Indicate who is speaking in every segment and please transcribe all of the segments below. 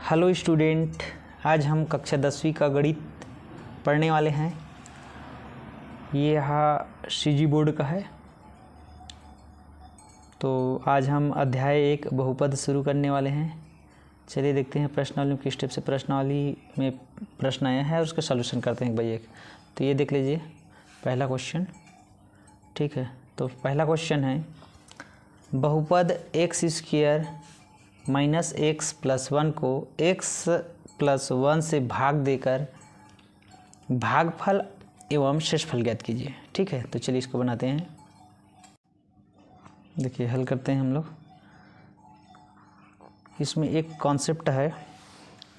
Speaker 1: Hello student, आज हम कक्षा 10वीं का गणित पढ़ने वाले हैं। ये यहाँ सीजी बोर्ड का है। तो आज हम अध्याय 1 बहुपद शुरू करने वाले हैं। चलिए देखते हैं प्रश्नावली में किस स्टेप से प्रश्नावली में प्रश्न आया है और उसका सलूशन करते हैं एक बाई एक। तो ये देख लीजिए पहला क्वेश्चन, ठीक है। तो पहला क्वेश्चन है बहुपद x square minus x plus 1 को एक्स प्लस 1 से भाग देकर भागफल एवं शेषफल ज्ञात कीजिए, ठीक है। तो चलिए इसको बनाते हैं। देखिए हल करते हैं हम लोग। इसमें एक कॉन्सेप्ट है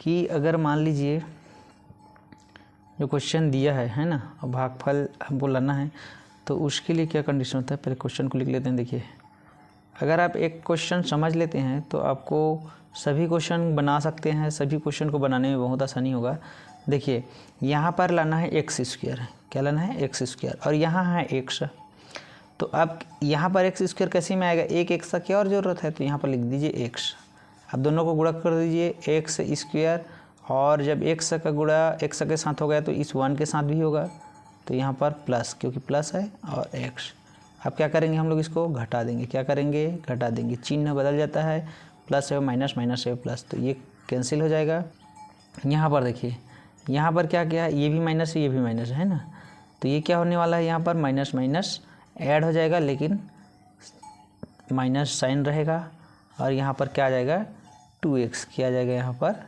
Speaker 1: कि अगर मान लीजिए जो क्वेश्चन दिया है ना, और भागफल हमको लाना है, तो उसके लिए क्या कंडीशन होता है, पहले क्वेश्चन को लिख लेते हैं। देखिए अगर आप एक क्वेश्चन समझ लेते हैं तो आपको सभी क्वेश्चन बना सकते हैं। सभी क्वेश्चन को बनाने में बहुत आसानी होगा। देखिए यहाँ पर लाना है एक्स स्क्वायर, क्या लाना है एक्स स्क्वायर, और यहाँ है एक्स। तो अब यहाँ पर एक्स स्क्वायर कैसे में आएगा, एक एक्स का क्या और ज़रूरत है, तो यहाँ पर लिख दीजिए एक्स। अब दोनों को गुणा कर दीजिए एक्स स्क्वायर, और जब एक्स का गुणा एक्स के साथ हो गया तो इस 1 के साथ भी होगा, तो यहाँ पर प्लस, क्योंकि प्लस है और एक्स। अब क्या करेंगे हम लोग, इसको घटा देंगे। क्या करेंगे, घटा देंगे। चिन्ह बदल जाता है, प्लस है माइनस, माइनस है प्लस, तो ये कैंसिल हो जाएगा। यहाँ पर देखिए, यहाँ पर क्या क्या है, ये भी माइनस है, ये भी माइनस है ना, तो ये क्या होने वाला है, यहाँ पर माइनस माइनस ऐड हो जाएगा, लेकिन माइनस साइन रहेगा। और यहाँ पर क्या आ जाएगा 2x, क्या आ जाएगा यहाँ पर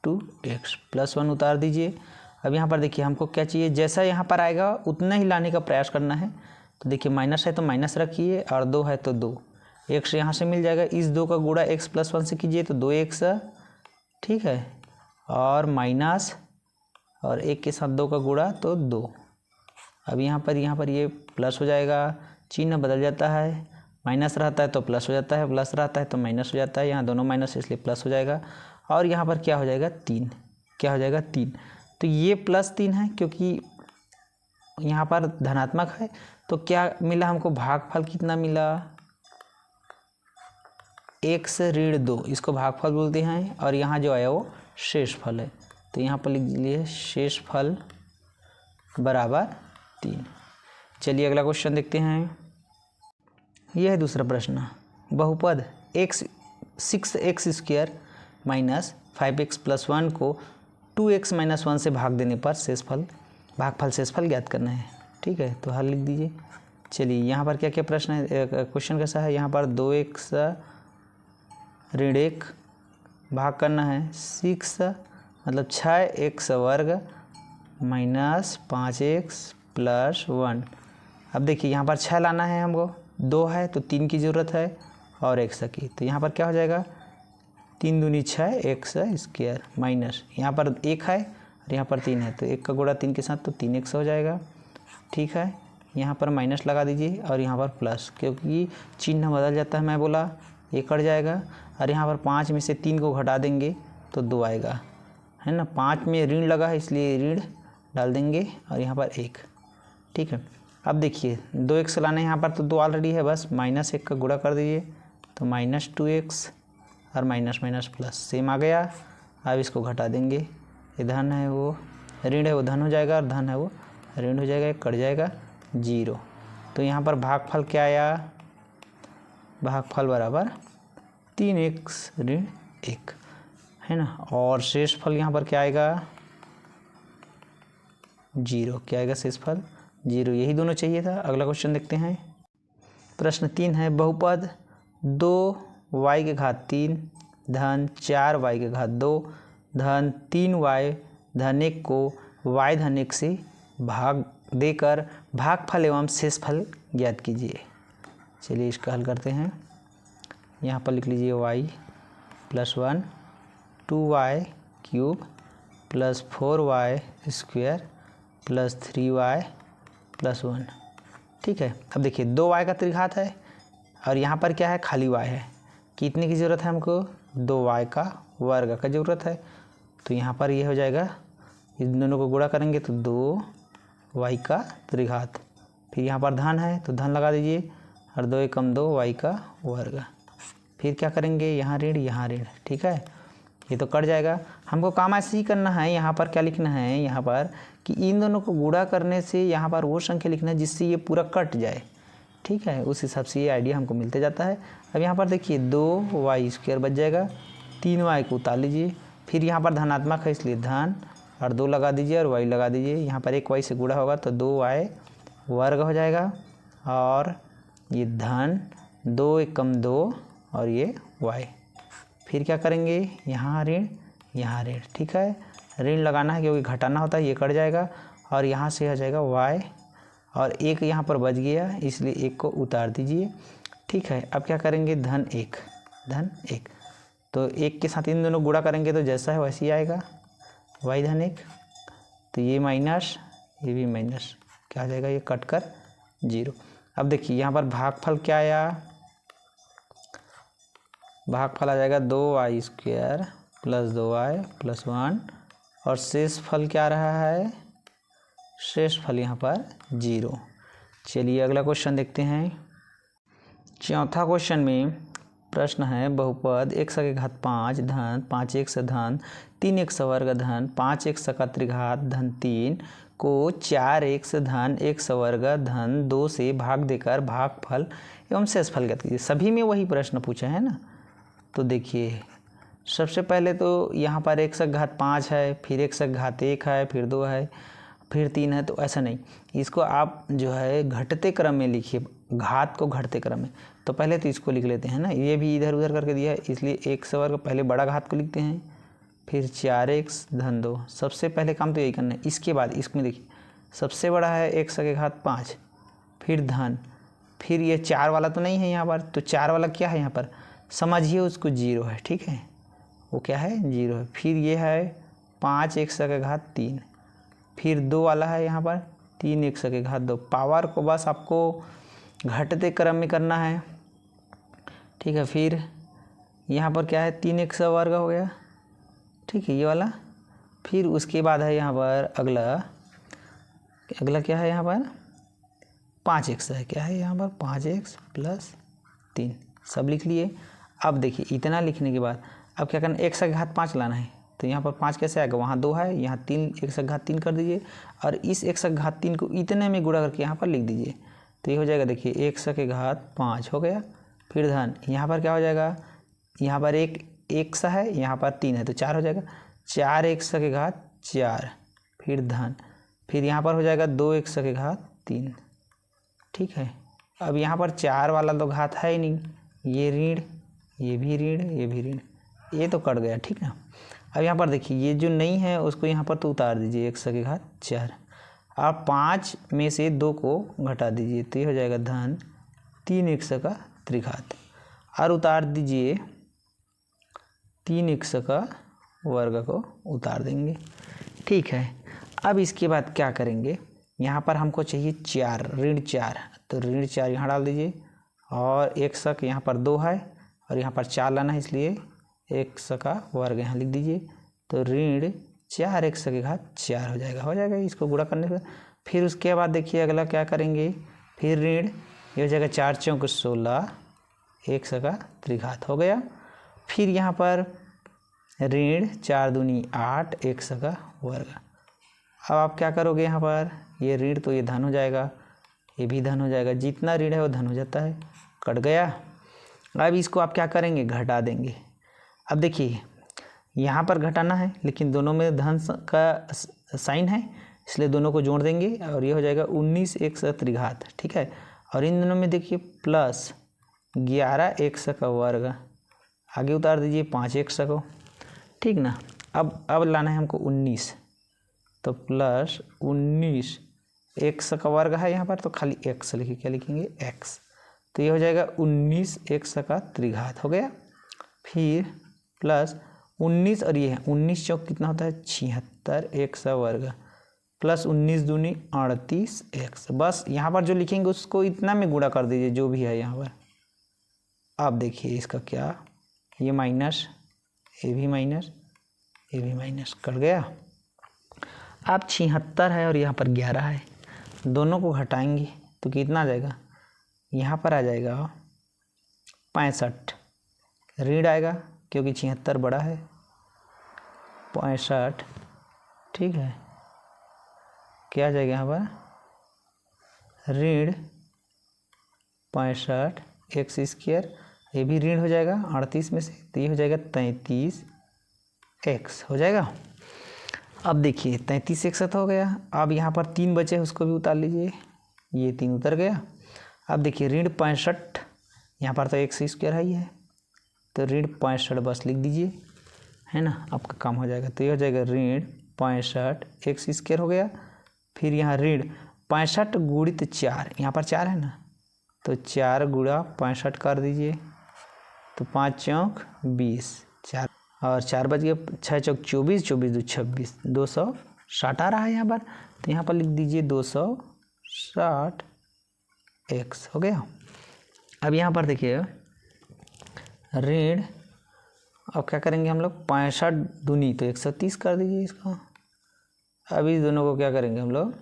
Speaker 1: 2x प्लस 1 उतार दीजिए। अब यहाँ पर देखिए हमको क्या चाहिए, जैसा यहाँ पर आएगा उतना ही लाने का प्रयास करना है। तो देखिए माइनस है तो माइनस रखिए, और 2 है तो 2 एक्स यहाँ से मिल जाएगा। इस 2 का गुणा x प्लस 1 से कीजिए तो 2x, ठीक है, और माइनस और 1 के साथ 2 का गुणा तो 2। अब यहाँ पर ये प्लस हो जाएगा, चिन्ह बदल जाता है, माइनस रहता है तो प्लस हो जाता है, प्लस रहता है तो माइनस हो जाता है। यहाँ दोनों माइनस इसलिए प्लस हो जाएगा। और यहाँ पर क्या हो जाएगा 3, क्या हो जाएगा 3। तो ये प्लस 3 है क्योंकि यहाँ पर धनात्मक है। तो क्या मिला हमको, भागफल कितना मिला, x ऋण 2, इसको भागफल बोलते हैं। और यहाँ जो आया वो शेषफल है, तो यहाँ पर लिख लीजिए शेषफल बराबर 3। चलिए अगला क्वेश्चन देखते हैं। यह है दूसरा प्रश्न। बहुपद x 6x square minus 5x plus 1 को 2x माइनस 1 से भाग देने पर शेषफल भागफल शेषफल ज्ञात करना है, ठीक है। तो हल लिख दीजिए। चलिए यहाँ पर क्या क्या प्रश्न है, क्वेश्चन कैसा है, यहाँ पर 2x ऋण 1 भाग करना है 6, मतलब 6x वर्ग माइनस 5x प्लस 1। अब देखिए यहाँ पर 6 लाना है हमको, 2 है तो 3 की ज़रूरत है और x की, तो यहाँ पर क्या हो जाएगा 3 दूनी 6 x स्क्वायर माइनस, यहाँ पर 1 है और यहाँ पर 3 है, तो 1 का गुणा 3 के साथ तो 3x हो जाएगा, ठीक है। यहाँ पर माइनस लगा दीजिए और यहाँ पर प्लस, क्योंकि चिन्ह बदल जाता है, मैं बोला ये कट जाएगा। और यहाँ पर 5 में से 3 को घटा देंगे तो 2 आएगा, है ना। 5 में ऋण लगा है इसलिए ऋण डाल देंगे, और यहाँ पर 1, ठीक है। अब देखिए 2x लाना है, यहाँ पर तो 2 ऑलरेडी है, बस माइनस 1 का गुणा कर दीजिए तो माइनस 2x और माइनस माइनस प्लस सेम आ गया। अब इसको घटा देंगे, ये धन है वो ऋण है वो धन हो जाएगा, और धन है वो ऋण हो जाएगा, कट जाएगा 0। तो यहाँ पर भागफल क्या आया, भागफल बराबर 3x ऋण 1, है ना। और शेषफल यहाँ पर क्या आएगा 0, क्या आएगा शेषफल 0। यही दोनों चाहिए था। अगला क्वेश्चन देखते हैं। प्रश्न 3 है बहुपद 2y के घात 3 धन 4y के घात 2 धन 3y धन 1 को y धन 1 से भाग देकर भागफल एवं शेषफल ज्ञात कीजिए। चलिए इसका हल करते हैं। यहाँ पर लिख लीजिए y plus 1 2y cube plus 4y square plus 3y plus 1, ठीक है। अब देखिए 2y का त्रिघात है और यहाँ पर क्या है, खाली y है। कितने की ज़रूरत है हमको, 2y का वर्ग का ज़रूरत है। तो यहाँ पर ये हो जाएगा, इन दोनों को गुणा करेंगे तो 2y का त्रिघात। फिर यहाँ पर धन है तो धन लगा दीजिए, और 2 एकम 2 y का वर्ग। फिर क्या करेंगे, यहाँ ऋण, ठीक है। ये तो कट जाएगा। हमको काम ऐसे ही करना है, यहाँ पर क्या लिखना है यहाँ पर कि इन दोनों को गुणा करने से यहाँ पर वो संख्या लिखना है जिससे ये पूरा कट जाए, ठीक है। उस हिसाब से ये आइडिया हमको मिलते जाता है। अब यहाँ पर देखिए 2y² बच जाएगा, 3y को उतार लीजिए, फिर यहाँ पर धनात्मक है इसलिए धन और 2 लगा दीजिए और y लगा दीजिए। यहाँ पर 1y से गुणा होगा तो 2y² हो जाएगा और ये धन 2 × 2 और ये y। फिर क्या करेंगे, यहाँ ऋण यहाँ ऋण, ठीक है। ऋण लगाना है क्योंकि घटाना होता है, ये कट जाएगा और यहाँ से आ जाएगा y और 1 यहाँ पर बच गया इसलिए 1 को उतार दीजिए, ठीक है। अब क्या करेंगे, धन 1 तो 1 के साथ इन दोनों गुणा करेंगे तो जैसा है वैसे ही आएगा y धन 1, तो ये माइनस ये भी माइनस, क्या आ जाएगा, ये कट कर 0। अब देखिए यहाँ पर भागफल क्या आया, भागफल आ जाएगा 2y² + 2y + 1 और शेष फल क्या रहा है, शेष फल यहाँ पर 0। चलिए अगला क्वेश्चन देखते हैं। चौथा क्वेश्चन में प्रश्न है बहुपद x⁵5 धन 5x धन 3x² धन 5x का त्रिघात धन 3 को 4x धन x² धन 2 से भाग देकर भागफल एवं शेषफल ज्ञात कीजिए। सभी में वही प्रश्न पूछा है ना। तो देखिए सबसे पहले तो यहाँ पर x⁵5 है, फिर x⁵1 है, फिर 2 है, फिर 3 है। तो ऐसा नहीं, इसको आप जो है घटते क्रम में लिखिए, घात को घटते क्रम में। तो पहले तो इसको लिख लेते हैं ना, ये भी इधर उधर करके दिया है इसलिए x² पहले बड़ा घात को लिखते हैं, फिर 4x धन 2। सबसे पहले काम तो यही करना है। इसके बाद इसमें देखिए सबसे बड़ा है x⁵5, फिर धन, फिर ये 4 वाला तो नहीं है यहाँ पर, तो 4 वाला क्या है यहाँ पर, समझिए उसको 0 है, ठीक है, वो क्या है 0 है। फिर ये है 5x⁵3, फिर 2 वाला है यहाँ पर 3x⁵2। पावर को बस आपको घटते क्रम में करना है, ठीक है। फिर यहाँ पर क्या है 3x² हो गया, ठीक है, ये वाला। फिर उसके बाद है यहाँ पर अगला क्या है यहाँ पर 5x है, क्या है यहाँ पर 5x + 3, सब लिख लिए। अब देखिए इतना लिखने के बाद अब क्या करना, x⁵5 लाना है। तो यहाँ पर 5 कैसे आएगा, वहाँ 2 है, यहाँ 3 x⁵3 कर दीजिए और इस x⁵3 को इतने में गुणा करके यहाँ पर लिख दीजिए। तो ये हो जाएगा, देखिए x⁵5 हो गया। फिर धन, यहाँ पर क्या हो जाएगा, यहाँ पर एक x है, यहाँ पर 3 है तो 4 हो जाएगा, 4x⁵4। फिर धन, फिर यहाँ पर हो जाएगा 2x⁵3, ठीक है। अब यहाँ पर 4 वाला तो घात है ही नहीं, ये ऋण, ये भी ऋण, ये भी ऋण, ये तो कट गया, ठीक है। अब यहाँ पर देखिए ये जो नहीं है उसको यहाँ पर तो उतार दीजिए x⁵4। आप 5 में से 2 को घटा दीजिए तो ये हो जाएगा धन 3x का त्रिघात और उतार दीजिए 3x² को उतार देंगे, ठीक है। अब इसके बाद क्या करेंगे, यहाँ पर हमको चाहिए 4, ऋण 4, तो ऋण 4 यहाँ डाल दीजिए और x यहाँ पर 2 है और यहाँ पर 4 लाना है इसलिए x² यहाँ लिख दीजिए। तो ऋण 4x⁴ हो जाएगा इसको गुणा करने से। फिर उसके बाद देखिए अगला क्या करेंगे, फिर ऋण, ये हो जाएगा 4 × 16 x का त्रिघात हो गया। फिर यहाँ पर ऋण 4 दूनी 8 x²। अब आप क्या करोगे, यहाँ पर ये ऋण तो ये धन हो जाएगा, ये भी धन हो जाएगा, जितना ऋण है वो धन हो जाता है, कट गया। अब इसको आप क्या करेंगे, घटा देंगे। अब देखिए यहाँ पर घटाना है लेकिन दोनों में धन का साइन है इसलिए दोनों को जोड़ देंगे और ये हो जाएगा 19x का त्रिघात, ठीक है। और इन दोनों में देखिए प्लस 11x², आगे उतार दीजिए 5x को, ठीक ना। अब लाना है हमको 19, तो प्लस 19x² है यहाँ पर, तो खाली x लिखिए, क्या लिखेंगे x, तो ये हो जाएगा 19x का त्रिघात हो गया। फिर प्लस 19 और ये है 19 चौक कितना होता है 76x² प्लस 19 दूनी 38x। बस यहाँ पर जो लिखेंगे उसको इतना में गुणा कर दीजिए जो भी है यहाँ पर। अब देखिए इसका क्या, ये माइनस, ये भी माइनस, ये भी माइनस, कर गया। अब 76 है और यहाँ पर 11 है, दोनों को घटाएंगे तो कितना आ जाएगा, यहाँ पर आ जाएगा 65, ऋण आएगा क्योंकि 76 बड़ा है, 65, ठीक है। क्या आ जाएगा यहाँ पर, ऋण 65 एक्स स्क्वायर, ये भी ऋण हो जाएगा 38 में से, तो ये हो जाएगा 33 एक्स हो जाएगा। अब देखिए 33 एक साथ हो गया। अब यहाँ पर 3 बचे हैं, उसको भी उतार लीजिए, ये 3 उतर गया। अब देखिए ऋण 65, यहाँ पर तो एक्स स्क्वायर है ही है, तो ऋण 65 बस लिख दीजिए, है ना, आपका काम हो जाएगा। तो ये हो जाएगा ऋण 65 एक्स स्क्वायर हो गया। फिर यहाँ ऋण 65 गुणित 4, यहाँ पर 4 है ना, तो 4 गुणा 65 कर दीजिए, तो 5 चौक 20, 4 और 4 बच गए, 6 चौक 24, 24 दो 26, 260 आ रहा है यहाँ पर, तो यहाँ पर लिख दीजिए 260 एक्स हो गया। अब यहाँ पर देखिए ऋण, अब क्या करेंगे हम लोग, 65 दूनी तो 130 कर दीजिए इसका। अब इस दोनों को क्या करेंगे हम लोग,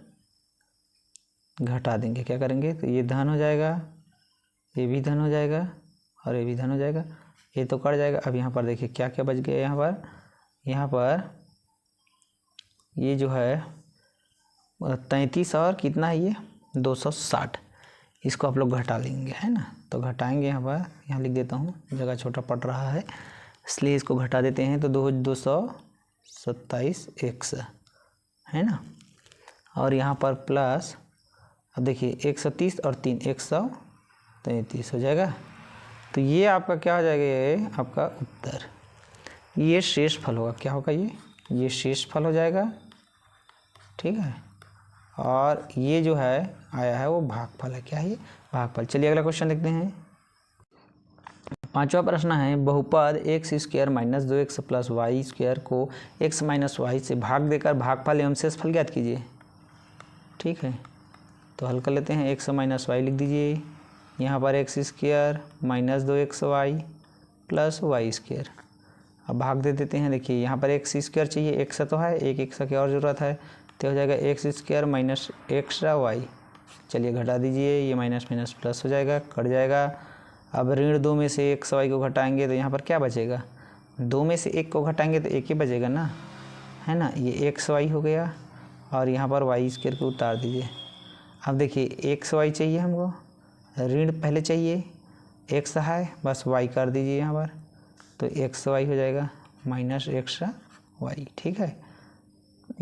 Speaker 1: घटा देंगे। क्या करेंगे, तो ये धन हो जाएगा, ये भी धन हो जाएगा और ये भी धन हो जाएगा, ये तो कट जाएगा। अब यहाँ पर देखिए क्या क्या बच गया, यहाँ पर ये जो है 33 और कितना है ये 260, इसको आप लोग घटा लेंगे, है ना। तो घटाएंगे यहाँ पर, यहाँ लिख देता हूँ, जगह छोटा पड़ रहा है इसलिए इसको घटा देते हैं। तो 227 एक्स, है ना, और यहाँ पर प्लस, अब देखिए 130 और 3 133 हो जाएगा। तो ये आपका क्या हो जाएगा, ये आपका उत्तर, ये शेष फल होगा। क्या होगा, ये शेष फल हो जाएगा, ठीक है। और ये जो है आया है वो भागफल है। क्या है ये, भागफल। चलिए अगला क्वेश्चन देखते हैं। 5वां प्रश्न है, बहुपद x square minus 2x plus y square को x माइनस वाई से भाग देकर भागफल एवं शेष फल ज्ञात कीजिए, ठीक है। तो हल कर लेते हैं, x माइनस वाई लिख दीजिए, यहाँ पर x square minus 2x y plus y square. अब भाग दे देते हैं। देखिए यहाँ पर एक्स स्क्वायर चाहिए, एक्स तो है, एक एक्स की और ज़रूरत है, तो हो जाएगा x square minus extra y. चलिए घटा दीजिए, ये माइनस माइनस प्लस हो जाएगा, कट जाएगा। अब ऋण 2 में से एक्स वाई को घटाएंगे तो यहाँ पर क्या बचेगा, 2 में से 1 को घटाएंगे तो 1 ही बचेगा ना, है ना। ये एक्स वाई हो गया और यहाँ पर वाई स्क्वायर को उतार दीजिए। अब देखिए एक्स वाई चाहिए हमको, ऋण पहले चाहिए, एक्स है बस वाई कर दीजिए यहाँ पर, तो एक्स वाई हो जाएगा माइनस एक्स्ट्रा वाई, ठीक है।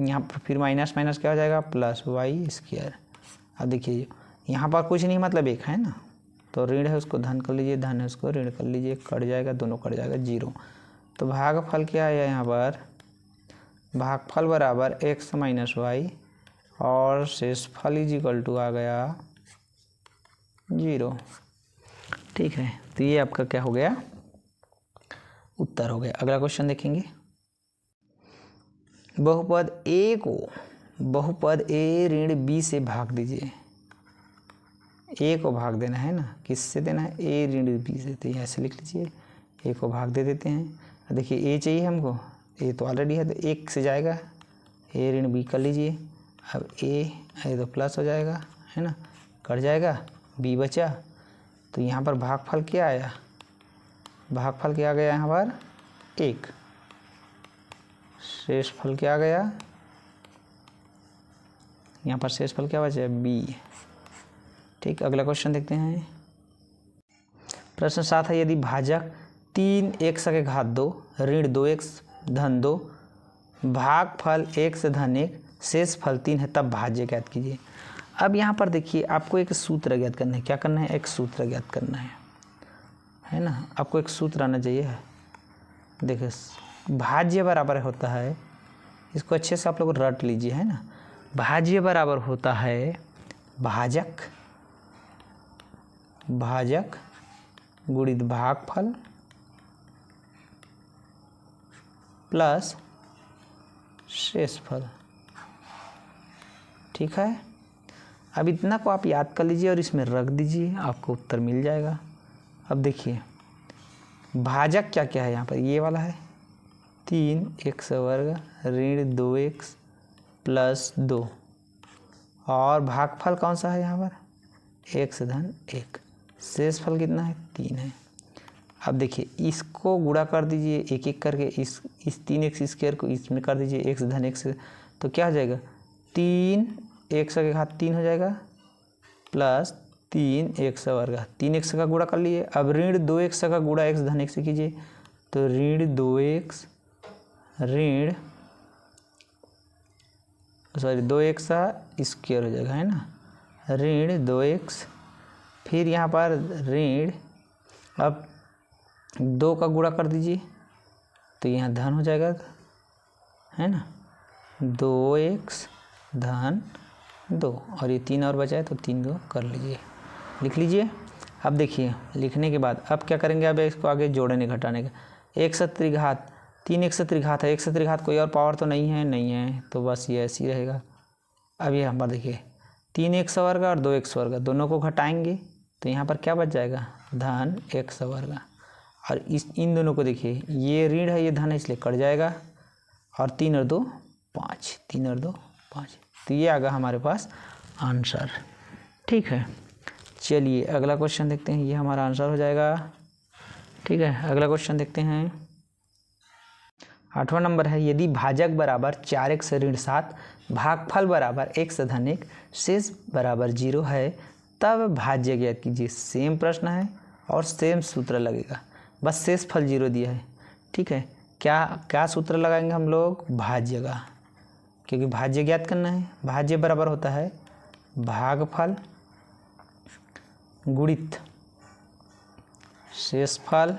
Speaker 1: यहाँ पर फिर माइनस माइनस क्या हो जाएगा, प्लस वाई स्क्वायर। अब देखिए यहाँ पर कुछ नहीं, मतलब एक है ना, तो ऋण है उसको धन कर लीजिए, धन है उसको ऋण कर लीजिए, कट जाएगा, दोनों कट जाएगा 0। तो भागफल क्या आया यहाँ पर, भागफल बराबर एक्स माइनस वाई और शेषफल इज इक्वल टू आ गया 0, ठीक है। तो ये आपका क्या हो गया, उत्तर हो गया। अगला क्वेश्चन देखेंगे। बहुपद ए ऋण बी से भाग दीजिए। ए को भाग देना है ना, किससे देना है, ए ऋण बी से, तो ऐसे लिख लीजिए, ए को भाग दे देते हैं। देखिए ए चाहिए हमको, ए तो ऑलरेडी है, तो 1 से जाएगा, ए ऋण बी कर लीजिए। अब ए तो प्लस हो जाएगा, है ना, कट जाएगा, बी बचा। तो यहाँ पर भागफल क्या आया, भागफल क्या आ गया यहाँ पर 1, शेषफल क्या आ गया, यहाँ पर शेषफल क्या बचा, बी, ठीक। अगला क्वेश्चन देखते हैं। प्रश्न 7 है, यदि भाजक 3x के घात 2 ऋण 2x धन 2 भागफल x धन 1 शेषफल 3 है, तब भाज्य ज्ञात कीजिए। अब यहाँ पर देखिए आपको एक सूत्र ज्ञात करना है। क्या करना है, एक सूत्र ज्ञात करना है ना, आपको एक सूत्र आना चाहिए। देखिए भाज्य बराबर होता है, इसको अच्छे से आप लोग रट लीजिए, है ना। भाज्य बराबर होता है भाजक गुणित भागफल प्लस शेषफल, ठीक है। अब इतना को आप याद कर लीजिए और इसमें रख दीजिए, आपको उत्तर मिल जाएगा। अब देखिए भाजक क्या क्या है यहाँ पर, ये वाला है 3x वर्ग ऋण 2x प्लस 2, और भागफल कौन सा है यहाँ पर, x धन 1, शेषफल कितना है 3 है। अब देखिए इसको गुणा कर दीजिए एक एक करके, इस 3x² को इसमें कर दीजिए x धन x, तो क्या हो जाएगा 3 x के घात 3 हो जाएगा प्लस 3x वर्ग, 3x का गुणा कर लिए। अब ऋण 2x का गुणा x धन x से कीजिए, तो ऋण 2x स्क्वायर हो जाएगा, है ना, ऋण 2x। फिर यहाँ पर ऋण, अब 2 का गुणा कर दीजिए तो यहाँ धन हो जाएगा, है ना, 2x धन 2, और ये 3 और बचा है तो 3 2 कर लीजिए, लिख लीजिए। अब देखिए लिखने के बाद अब क्या करेंगे, अब इसको आगे जोड़ने घटाने का, एक त्रिघात 3x त्रिघात है, x त्रिघात कोई और पावर तो नहीं है, तो बस ये ऐसे ही रहेगा। अब ये यहाँ पर देखिए 3x वर्ग और 2x वर्ग दोनों को घटाएंगे तो यहाँ पर क्या बच जाएगा धन x वर्ग, और इन दोनों को देखिए ये ऋण है ये धन है इसलिए कट जाएगा, और 3 और 2 5, 3 और 2 5, तो ये आ गया हमारे पास आंसर। ठीक है, चलिए अगला क्वेश्चन देखते हैं, ये हमारा आंसर हो जाएगा। ठीक है, अगला क्वेश्चन देखते हैं। 8वां नंबर है, यदि भाजक बराबर 4x ऋण 7, भागफल बराबर x धन 1, शेष बराबर 0 है, तब भाज्य ज्ञात कीजिए। सेम प्रश्न है और सेम सूत्र लगेगा, बस शेष फल 0 दिया है। ठीक है, क्या सूत्र लगाएंगे हम लोग, भाज्य का, क्योंकि भाज्य ज्ञात करना है। भाज्य बराबर होता है भागफल गुणित शेषफल,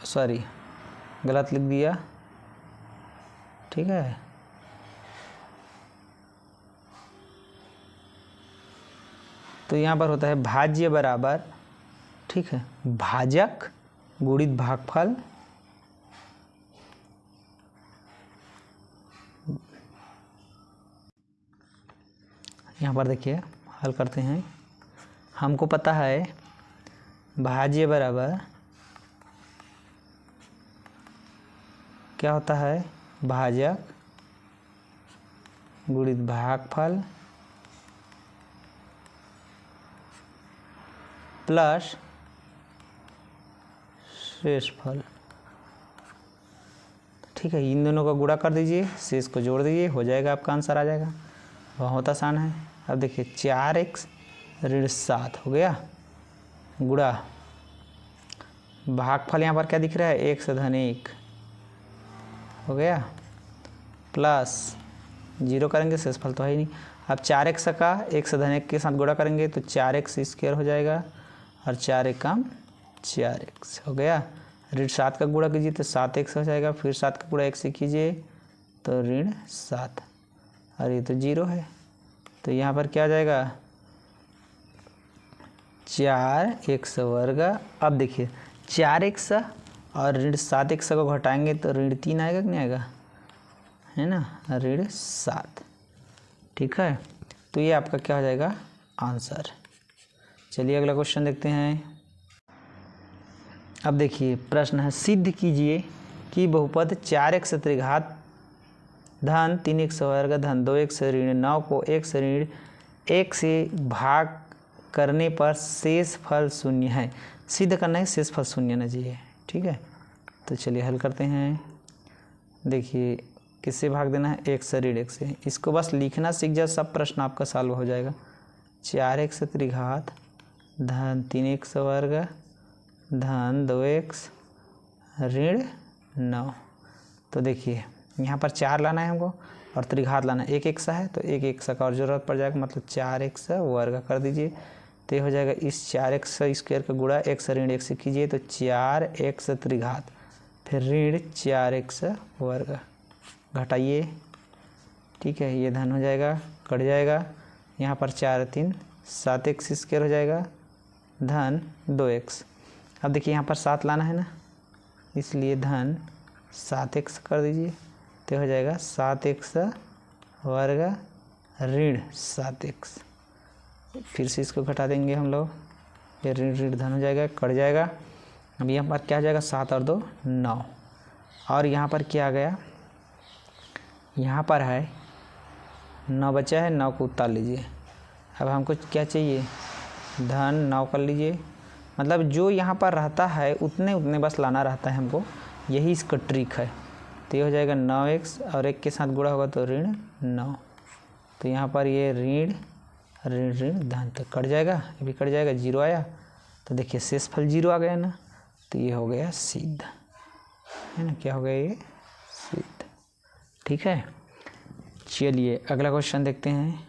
Speaker 1: सॉरी गलत लिख दिया। ठीक है, तो यहाँ पर होता है भाज्य बराबर, ठीक है, भाजक गुणित भागफल यहाँ पर देखिए हल करते हैं। हमको पता है भाज्य बराबर क्या होता है, भाजक गुणित भागफल प्लस शेषफल। ठीक है, इन दोनों का गुणा कर दीजिए, शेष को जोड़ दीजिए, हो जाएगा, आपका आंसर आ जाएगा। बहुत आसान है। अब देखिए 4x ऋण 7 हो गया, गुणा भागफल यहाँ पर क्या दिख रहा है x धन 1 हो गया, प्लस 0 करेंगे, शेषफल तो है ही नहीं। अब 4x का x धन 1 के साथ गुणा करेंगे तो 4x स्क्वायर हो जाएगा, और 4 एक कम 4x हो गया। ऋण 7 का गुणा कीजिए तो 7x हो जाएगा, फिर 7 का गुणा x से कीजिए तो ऋण 7, और ये तो 0 है, तो यहाँ पर क्या आ जाएगा 4x वर्ग। अब देखिए 4x और ऋण 7x को घटाएंगे तो ऋण 3 आएगा कि नहीं आएगा, है ना, ऋण 7। ठीक है, तो ये आपका क्या हो जाएगा आंसर। चलिए अगला क्वेश्चन देखते हैं। अब देखिए प्रश्न है, सिद्ध कीजिए कि बहुपद 4x त्रिघात धन 3x वर्ग धन 2x ऋण 9 को x ऋण 1 से भाग करने पर शेष फल शून्य है। सिद्ध करना है शेष फल शून्य ना चाहिए। ठीक है, तो चलिए हल करते हैं। देखिए किससे भाग देना है, 1 से ऋण 1 से, इसको बस लिखना सीख जाए, सब प्रश्न आपका सॉल्व हो जाएगा। 4x त्रिघात धन 3x वर्ग धन 2x ऋण 9, तो देखिए यहाँ पर 4 लाना है हमको और त्रिघात लाना है, 1x है तो 1x का और ज़रूरत पड़ जाएगा, मतलब 4x वर्ग कर दीजिए, तो हो जाएगा इस 4x स्क्वायर का गुणा x ऋण 1 से कीजिए तो 4x त्रिघात, फिर ऋण 4x वर्ग घटाइए। ठीक है, ये धन हो जाएगा, कट जाएगा, यहाँ पर 4 3 7x स्क्वायर हो जाएगा धन 2x। अब देखिए यहाँ पर 7 लाना है ना, इसलिए धन 7x कर दीजिए, तो हो जाएगा 7x वर्ग ऋण 7x, फिर से इसको घटा देंगे हम लोग, ये ऋण ऋण धन हो जाएगा, कट जाएगा। अब यहाँ पर क्या हो जाएगा 7 और 2 9, और यहाँ पर क्या आ गया, यहाँ पर है 9 बचा है, 9 को उतार लीजिए। अब हमको क्या चाहिए, धन 9 कर लीजिए, मतलब जो यहाँ पर रहता है उतने उतने बस लाना रहता है हमको, यही इसका ट्रिक है। तो ये हो जाएगा 9x और 1 के साथ गुणा होगा तो ऋण 9। तो यहाँ पर ये ऋण ऋण ऋण धन तो कट जाएगा, ये भी कट जाएगा, 0 आया। तो देखिए शेषफल 0 आ गया ना, तो ये हो गया सिद्ध, है ना, क्या हो गया ये सिद्ध। ठीक है, चलिए अगला क्वेश्चन देखते हैं।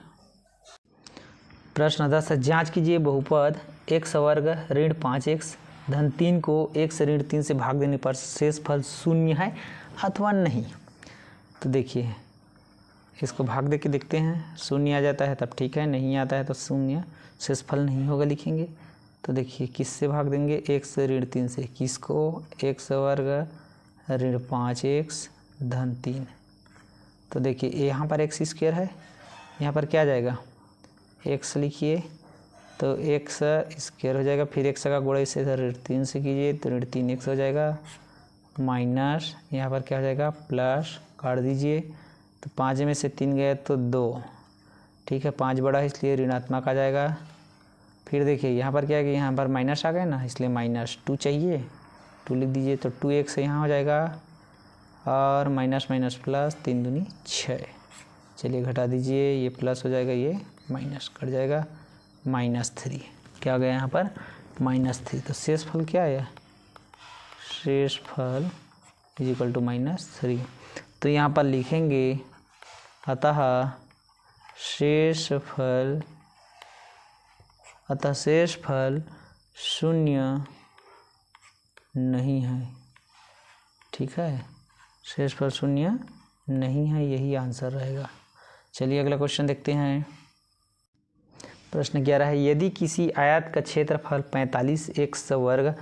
Speaker 1: प्रश्न 10 है, जांच कीजिए बहुपद x वर्ग ऋण 5x धन 3 को 1 से ऋण 3 से भाग देने पर शेषफल 0 है अथवा नहीं। तो देखिए इसको भाग दे के देखते हैं, 0 आ जाता है तब ठीक है, नहीं आता है तो 0 शेषफल नहीं होगा लिखेंगे। तो देखिए किससे भाग देंगे, 1 से ऋण 3 से, किसको, x वर्ग ऋण 5x धन 3। तो देखिए यहाँ पर x स्क्वायर है, यहाँ पर क्या आ जाएगा, x लिखिए तो x स्क्वायर हो जाएगा, फिर x का गुणा इससे ऋण 3 से कीजिए तो ऋण 3x हो जाएगा, माइनस यहाँ पर क्या हो जाएगा प्लस, काट दीजिए तो 5 में से 3 गए तो 2, ठीक है, 5 बड़ा है इसलिए ऋणात्मक आ जाएगा। फिर देखिए यहाँ पर क्या है कि यहाँ पर माइनस आ गए ना, इसलिए -2 चाहिए, 2 लिख दीजिए तो 2x यहाँ हो जाएगा, और माइनस माइनस प्लस, 3 दूनी 6। चलिए घटा दीजिए, ये प्लस हो जाएगा, ये माइनस कट जाएगा, -3 क्या हो गया यहाँ पर -3। तो शेषफल क्या है, शेषफल इक्वल टू -3। तो यहाँ पर लिखेंगे अतः शेषफल 0 नहीं है। ठीक है, शेषफल 0 नहीं है, यही आंसर रहेगा। चलिए अगला क्वेश्चन देखते हैं। प्रश्न 11 है, यदि किसी आयत का क्षेत्रफल 45x वर्ग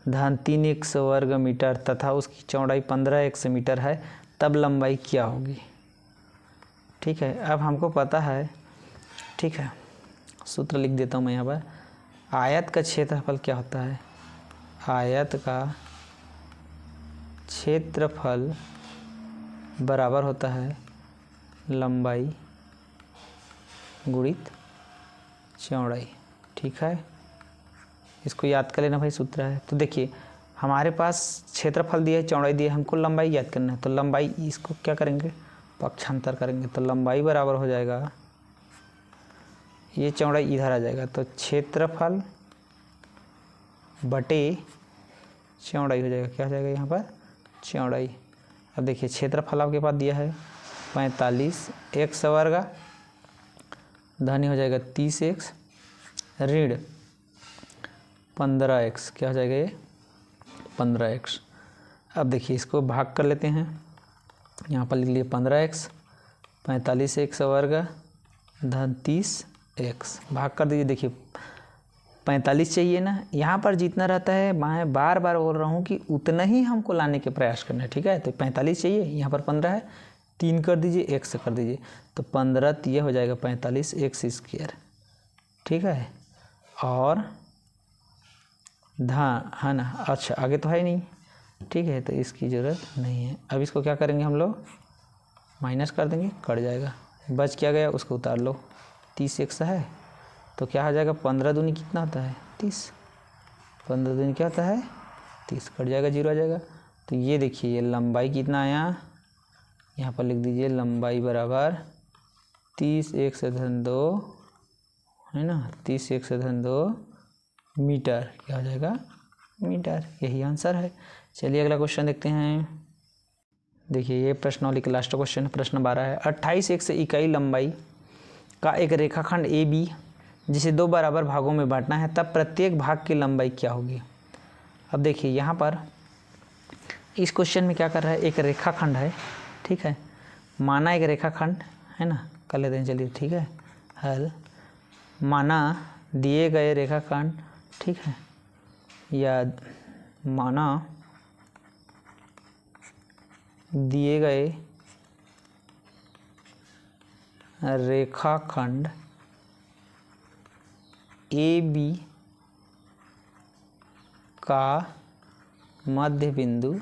Speaker 1: धन 3x वर्ग मीटर तथा उसकी चौड़ाई 15x मीटर है तब लंबाई क्या होगी। ठीक है, अब हमको पता है, ठीक है, सूत्र लिख देता हूँ मैं यहाँ पर। आयत का क्षेत्रफल क्या होता है, आयत का क्षेत्रफल बराबर होता है लंबाई गुणित चौड़ाई। ठीक है, इसको याद कर लेना भाई, सूत्र है। तो देखिए हमारे पास क्षेत्रफल दिया है, चौड़ाई दी है, हमको लंबाई याद करना है। तो लंबाई इसको क्या करेंगे, पक्षांतर करेंगे, तो लंबाई बराबर हो जाएगा, ये चौड़ाई इधर आ जाएगा, तो क्षेत्रफल बटे चौड़ाई हो जाएगा, क्या हो जाएगा यहाँ पर चौड़ाई। अब देखिए क्षेत्रफल आपके पास दिया है 45x वर्ग धन हो जाएगा 30x ऋण 15x, क्या हो जाएगा ये 15x। अब देखिए इसको भाग कर लेते हैं, यहाँ पर लिख लिए 15x, 45x वर्ग धन 30x, भाग कर दीजिए। देखिए 45 चाहिए ना, यहाँ पर जितना रहता है मैं बार बार बोल रहा हूँ कि उतना ही हमको लाने के प्रयास करना है। ठीक है, तो 45 चाहिए, यहाँ पर 15 है, 3 कर दीजिए, x से कर दीजिए, तो 15 ये हो जाएगा 45x स्क्वायर। ठीक है, और है ना, अच्छा आगे तो है नहीं, ठीक है, तो इसकी ज़रूरत नहीं है। अब इसको क्या करेंगे हम लोग, माइनस कर देंगे, कट जाएगा, बच क्या गया उसको उतार लो, 30x है तो क्या हो जाएगा, 15 दूनी कितना होता है 30, 15 दूनी क्या होता है 30, कट जाएगा, 0 आ जाएगा। तो ये देखिए ये लंबाई कितना आया, यहाँ पर लिख दीजिए लंबाई बराबर 30x धन 2, है ना, 30x धन 2 मीटर, क्या हो जाएगा मीटर, यही आंसर है। चलिए अगला क्वेश्चन देखते हैं। देखिए ये प्रश्नावली का लास्ट क्वेश्चन, प्रश्न 12 है, 28x इकाई लंबाई का एक रेखाखंड ए बी जिसे 2 बराबर भागों में बांटना है, तब प्रत्येक भाग की लंबाई क्या होगी। अब देखिए यहाँ पर इस क्वेश्चन में क्या कर रहा है, एक रेखाखंड है, ठीक है, माना एक रेखाखंड है ना, कर लेते हैं, चलिए ठीक है, हल माना दिए गए रेखाखंड, ठीक है, या माना दिए गए रेखाखंड ए बी का मध्य बिंदु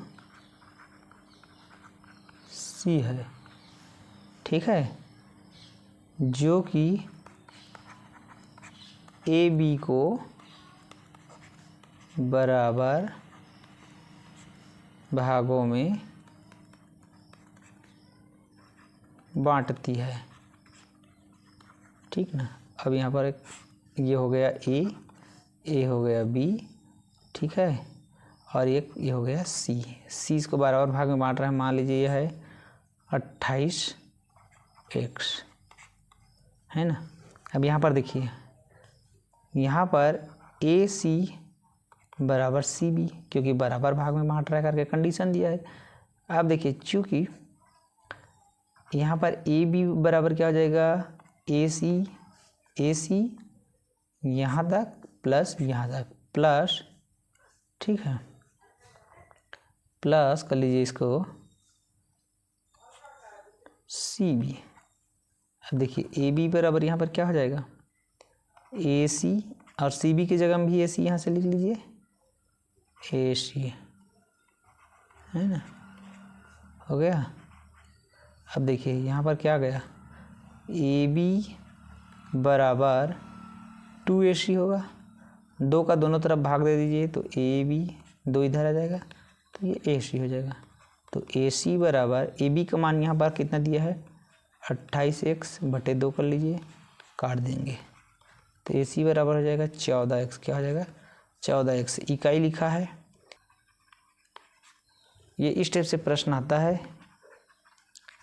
Speaker 1: सी है। ठीक है, जो कि ए बी को बराबर भागों में बांटती है। ठीक ना। अब यहाँ पर ये हो गया ए हो गया बी, ठीक है, और एक ये हो गया सी इसको बराबर भाग में बांट रहा है। मान लीजिए यह है 28x, है ना। अब यहाँ पर देखिए, यहाँ पर ए सी बराबर सी बी, क्योंकि बराबर भाग में बांट रहा है करके कंडीशन दिया है। अब देखिए, चूँकि यहाँ पर ए बी बराबर क्या हो जाएगा, ए सी यहाँ तक प्लस यहाँ तक प्लस, ठीक है, प्लस कर लीजिए इसको सी बी। अब देखिए ए बी बराबर यहाँ पर क्या हो जाएगा, ए सी, और सी बी की जगह में भी ए सी यहाँ से लिख लीजिए, ए सी, है ना, हो गया। अब देखिए यहाँ पर क्या गया, ए बी बराबर 2AC होगा, 2 का दोनों तरफ भाग दे दीजिए तो ए बी, 2 इधर आ जाएगा तो ये AC हो जाएगा। तो AC बराबर ए बी का मान यहाँ पर कितना दिया है, 28x बटे 2 कर लीजिए, काट देंगे तो AC बराबर हो जाएगा 14x। क्या हो जाएगा, 14x। इकाई लिखा है। ये इस टाइप से प्रश्न आता है,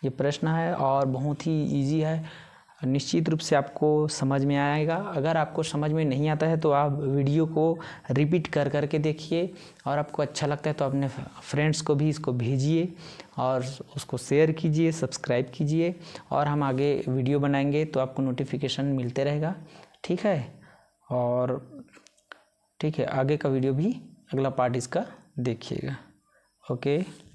Speaker 1: ये प्रश्न है और बहुत ही इजी है। निश्चित रूप से आपको समझ में आएगा। अगर आपको समझ में नहीं आता है तो आप वीडियो को रिपीट कर करके देखिए, और आपको अच्छा लगता है तो अपने फ्रेंड्स को भी इसको भेजिए और उसको शेयर कीजिए, सब्सक्राइब कीजिए, और हम आगे वीडियो बनाएंगे तो आपको नोटिफिकेशन मिलते रहेगा। ठीक है, और ठीक है, आगे का वीडियो भी अगला पार्ट इसका देखिएगा। ओके।